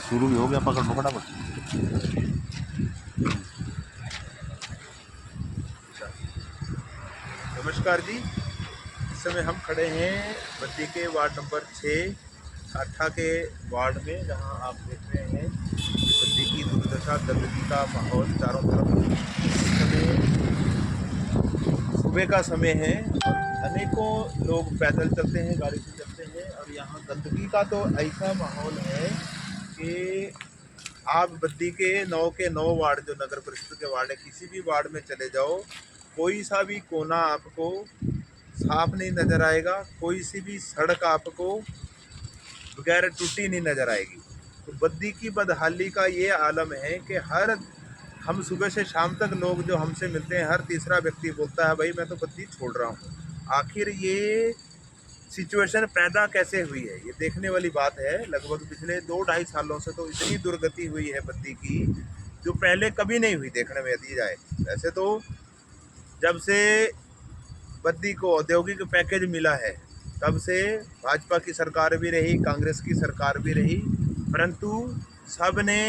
शुरू भी हो गया, पकड़ लो फटाफट। नमस्कार जी। इस समय हम खड़े हैं बद्दी के वार्ड नंबर 6 काठा के वार्ड में, जहां आप देख रहे हैं बद्दी की दुर्दशा, गंदगी का माहौल चारों तरफ। इस समय सुबह का समय है और अनेकों लोग पैदल चलते हैं, गाड़ी से चलते हैं, और यहाँ गंदगी का तो ऐसा माहौल है कि आप बद्दी के 9 वार्ड, जो नगर परिषद के वार्ड है, किसी भी वार्ड में चले जाओ, कोई सा भी कोना आपको साफ नहीं नज़र आएगा, कोई सी भी सड़क आपको बगैर टूटी नहीं नज़र आएगी। तो बद्दी की बदहाली का ये आलम है कि हम सुबह से शाम तक लोग जो हमसे मिलते हैं, हर तीसरा व्यक्ति बोलता है भाई मैं तो बद्दी छोड़ रहा हूँ। आखिर ये सिचुएशन पैदा कैसे हुई है, ये देखने वाली बात है। लगभग पिछले 2-2.5 सालों से तो इतनी दुर्गति हुई है बद्दी की, जो पहले कभी नहीं हुई देखने में यदि जाए। वैसे तो जब से बद्दी को औद्योगिक पैकेज मिला है, तब से भाजपा की सरकार भी रही, कांग्रेस की सरकार भी रही, परंतु सब ने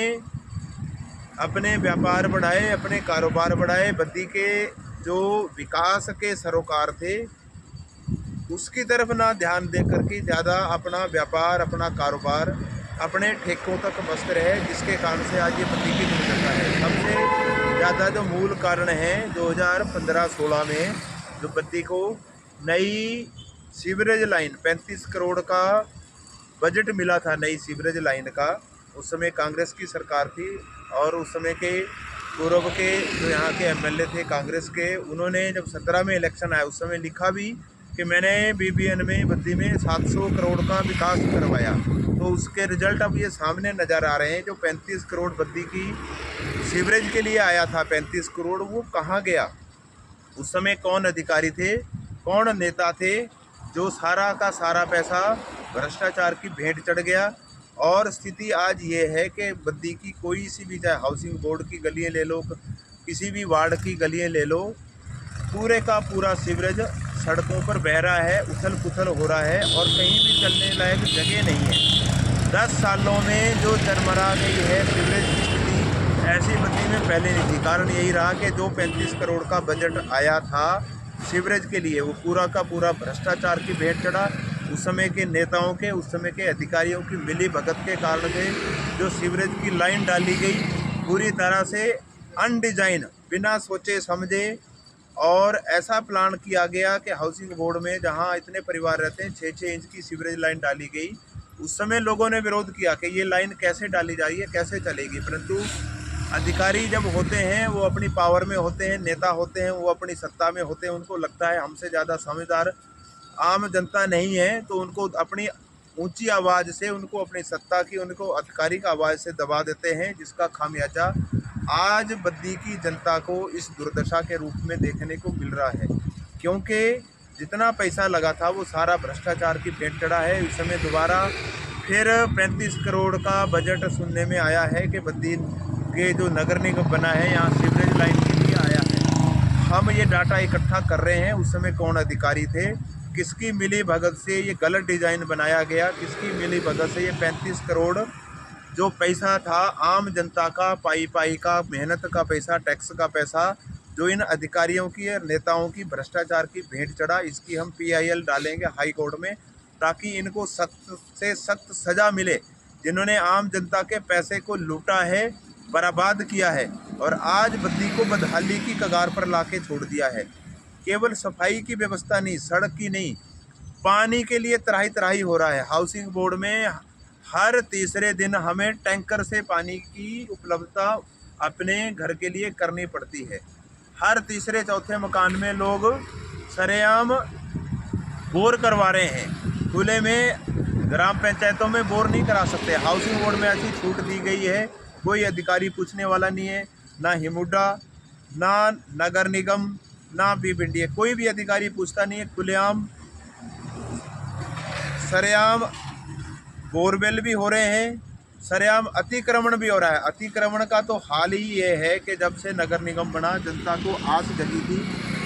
अपने व्यापार बढ़ाए, अपने कारोबार बढ़ाए। बद्दी के जो विकास के सरोकार थे, उसकी तरफ ना ध्यान दे करके ज़्यादा अपना व्यापार, अपना कारोबार, अपने ठेकों तक मस्त रहे, जिसके कारण से आज ये बद्दी की दुर्दशा है। सबसे ज़्यादा जो मूल कारण है, 2015-16 में जो बद्दी को नई सीवरेज लाइन 35 करोड़ का बजट मिला था, नई सीवरेज लाइन का। उस समय कांग्रेस की सरकार थी, और उस समय के पूर्व के जो यहाँ के एमएलए थे कांग्रेस के, उन्होंने जब 17 में इलेक्शन आया, उस समय लिखा भी कि मैंने बीबीएन में बद्दी में 700 करोड़ का विकास करवाया। तो उसके रिजल्ट अब ये सामने नज़र आ रहे हैं। जो 35 करोड़ बद्दी की सीवरेज के लिए आया था, 35 करोड़, वो कहाँ गया? उस समय कौन अधिकारी थे, कौन नेता थे, जो सारा का सारा पैसा भ्रष्टाचार की भेंट चढ़ गया। और स्थिति आज ये है कि बद्दी की कोई सी भी, चाहे हाउसिंग बोर्ड की गलियां ले लो, किसी भी वार्ड की गलियां ले लो, पूरे का पूरा सीवरेज सड़कों पर बह रहा है, उथल पुथल हो रहा है, और कहीं भी चलने लायक जगह नहीं है। 10 सालों में जो चरमरा गई है सीवरेज की स्थिति, ऐसी बद्दी में पहले नहीं थी। कारण यही रहा कि जो 35 करोड़ का बजट आया था सीवरेज के लिए, वो पूरा का पूरा भ्रष्टाचार की भेंट चढ़ा। उस समय के नेताओं के, उस समय के अधिकारियों की मिली भगत के कारण से जो सीवरेज की लाइन डाली गई, पूरी तरह से अनडिजाइन, बिना सोचे समझे, और ऐसा प्लान किया गया कि हाउसिंग बोर्ड में जहां इतने परिवार रहते हैं, 6-6 इंच की सीवरेज लाइन डाली गई। उस समय लोगों ने विरोध किया कि ये लाइन कैसे डाली जा रही है, कैसे चलेगी, परंतु अधिकारी जब होते हैं वो अपनी पावर में होते हैं, नेता होते हैं वो अपनी सत्ता में होते हैं, उनको लगता है हमसे ज़्यादा समझदार आम जनता नहीं है, तो उनको अपनी ऊंची आवाज़ से, उनको अपनी सत्ता की, उनको आधिकारिक आवाज़ से दबा देते हैं, जिसका खामियाजा आज बद्दी की जनता को इस दुर्दशा के रूप में देखने को मिल रहा है। क्योंकि जितना पैसा लगा था वो सारा भ्रष्टाचार की भेंट चढ़ा है। इस समय दोबारा फिर 35 करोड़ का बजट सुनने में आया है कि बद्दी के जो नगर निगम बना है, यहाँ सीवरेज लाइन के लिए आया है। हम ये डाटा इकट्ठा कर रहे हैं, उस समय कौन अधिकारी थे, किसकी मिली भगत से ये गलत डिज़ाइन बनाया गया, किसकी मिली भगत से ये 35 करोड़ जो पैसा था आम जनता का, पाई पाई का, मेहनत का पैसा, टैक्स का पैसा, जो इन अधिकारियों की और नेताओं की भ्रष्टाचार की भेंट चढ़ा, इसकी हम PIL डालेंगे हाई कोर्ट में, ताकि इनको सख्त से सख्त सज़ा मिले, जिन्होंने आम जनता के पैसे को लूटा है, बर्बाद किया है, और आज बद्दी को बदहाली की कगार पर लाके छोड़ दिया है। केवल सफाई की व्यवस्था नहीं, सड़क की नहीं, पानी के लिए त्राही त्राही हो रहा है। हाउसिंग बोर्ड में हर तीसरे दिन हमें टैंकर से पानी की उपलब्धता अपने घर के लिए करनी पड़ती है। हर तीसरे चौथे मकान में लोग सरेआम बोर करवा रहे हैं। खुले में ग्राम पंचायतों में बोर नहीं करा सकते, हाउसिंग बोर्ड में ऐसी छूट दी गई है। कोई अधिकारी पूछने वाला नहीं है, ना हिमुडा, ना नगर निगम, ना बीबीएन, कोई भी अधिकारी पूछता नहीं है। खुलेआम सरेआम बोरवेल भी हो रहे हैं, सरेआम अतिक्रमण भी हो रहा है। अतिक्रमण का तो हाल ही ये है कि जब से नगर निगम बना, जनता को आस जगी थी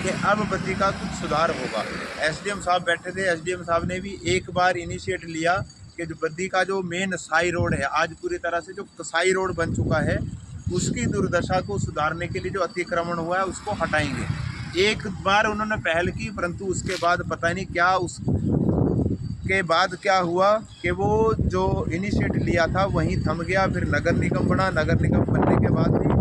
कि अब बद्दी का कुछ सुधार होगा। SDM साहब बैठे थे, SDM साहब ने भी एक बार इनिशिएट लिया कि जो बद्दी का जो मेन साई रोड है, आज पूरी तरह से जो कसाई रोड बन चुका है, उसकी दुर्दशा को सुधारने के लिए जो अतिक्रमण हुआ है उसको हटाएंगे। एक बार उन्होंने पहल की, परंतु उसके बाद पता नहीं क्या, उसके बाद क्या हुआ कि वो जो इनिशिएटिव लिया था वहीं थम गया। फिर नगर निगम बना, नगर निगम बनने के बाद भी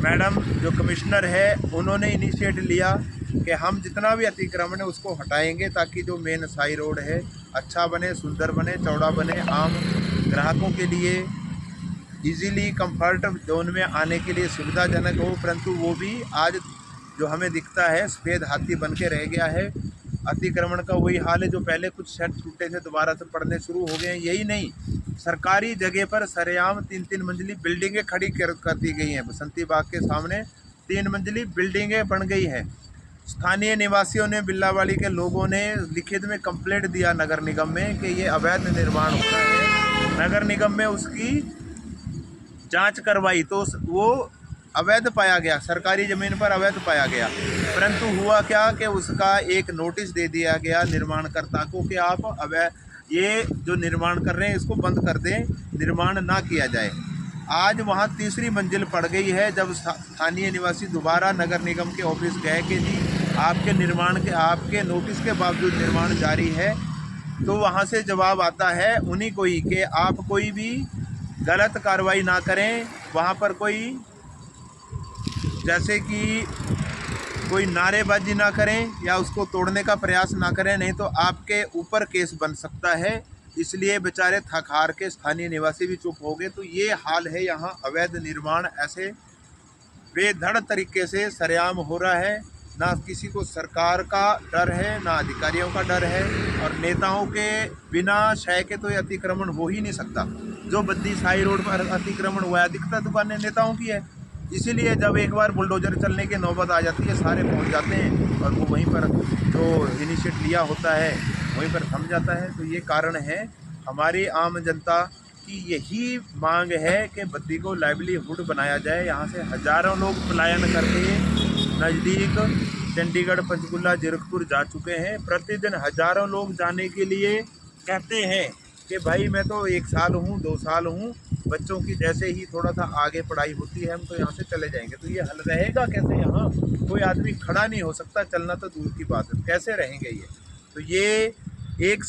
मैडम जो कमिश्नर है उन्होंने इनिशिएटिव लिया कि हम जितना भी अतिक्रमण है उसको हटाएंगे, ताकि जो मेन साई रोड है अच्छा बने, सुंदर बने, चौड़ा बने, आम ग्राहकों के लिए इजीली कंफर्ट जोन में आने के लिए सुविधाजनक हो। परंतु वो भी आज जो हमें दिखता है सफ़ेद हाथी बन के रह गया है। अतिक्रमण का वही हाल है, जो पहले कुछ शेड टूटे थे दोबारा से पड़ने शुरू हो गए हैं। यही नहीं, सरकारी जगह पर सरेआम 3-3 मंजिली बिल्डिंगें खड़ी कर दी गई हैं। बसंती बाग के सामने 3 मंजिली बिल्डिंगें बन गई हैं। स्थानीय निवासियों ने, बिल्लावाड़ी के लोगों ने लिखित में कंप्लेंट दिया नगर निगम में कि ये अवैध निर्माण हो रहा है। नगर निगम में उसकी जांच करवाई तो वो अवैध पाया गया, सरकारी ज़मीन पर अवैध पाया गया। परंतु हुआ क्या कि उसका एक नोटिस दे दिया गया निर्माणकर्ता को कि आप अवैध ये जो निर्माण कर रहे हैं इसको बंद कर दें, निर्माण ना किया जाए। आज वहाँ तीसरी मंजिल पड़ गई है। जब स्थानीय निवासी दोबारा नगर निगम के ऑफिस गए कि जी आपके निर्माण के, आपके नोटिस के बावजूद निर्माण जारी है, तो वहाँ से जवाब आता है उन्हीं को ही कि आप कोई भी गलत कार्रवाई ना करें, वहाँ पर कोई जैसे कि कोई नारेबाजी ना करें या उसको तोड़ने का प्रयास ना करें, नहीं तो आपके ऊपर केस बन सकता है। इसलिए बेचारे थक हार के स्थानीय निवासी भी चुप हो गए। तो ये हाल है यहाँ, अवैध निर्माण ऐसे बेधड़ तरीके से सरेआम हो रहा है। ना किसी को सरकार का डर है, ना अधिकारियों का डर है, और नेताओं के बिना शय के तो ये अतिक्रमण हो ही नहीं सकता। जो बद्दी साई रोड पर अतिक्रमण हुआ है, अधिकतर दुकानें नेताओं की है। इसीलिए जब एक बार बुलडोजर चलने की नौबत आ जाती है, सारे पहुंच जाते हैं और वो वहीं पर जो इनिशिएट लिया होता है वहीं पर थम जाता है। तो ये कारण है, हमारी आम जनता की यही मांग है कि बद्दी को लाइवलीहुड बनाया जाए। यहाँ से हज़ारों लोग पलायन करके नज़दीक चंडीगढ़, पंचकुला, जीरकपुर जा चुके हैं। प्रतिदिन हज़ारों लोग जाने के लिए कहते हैं कि भाई मैं तो 1 साल हूँ, 2 साल हूँ, बच्चों की जैसे ही थोड़ा सा आगे पढ़ाई होती है हम तो यहाँ से चले जाएंगे। तो ये हल रहेगा कैसे? यहाँ कोई आदमी खड़ा नहीं हो सकता, चलना तो दूर की बात है, कैसे रहेंगे ये? तो ये एक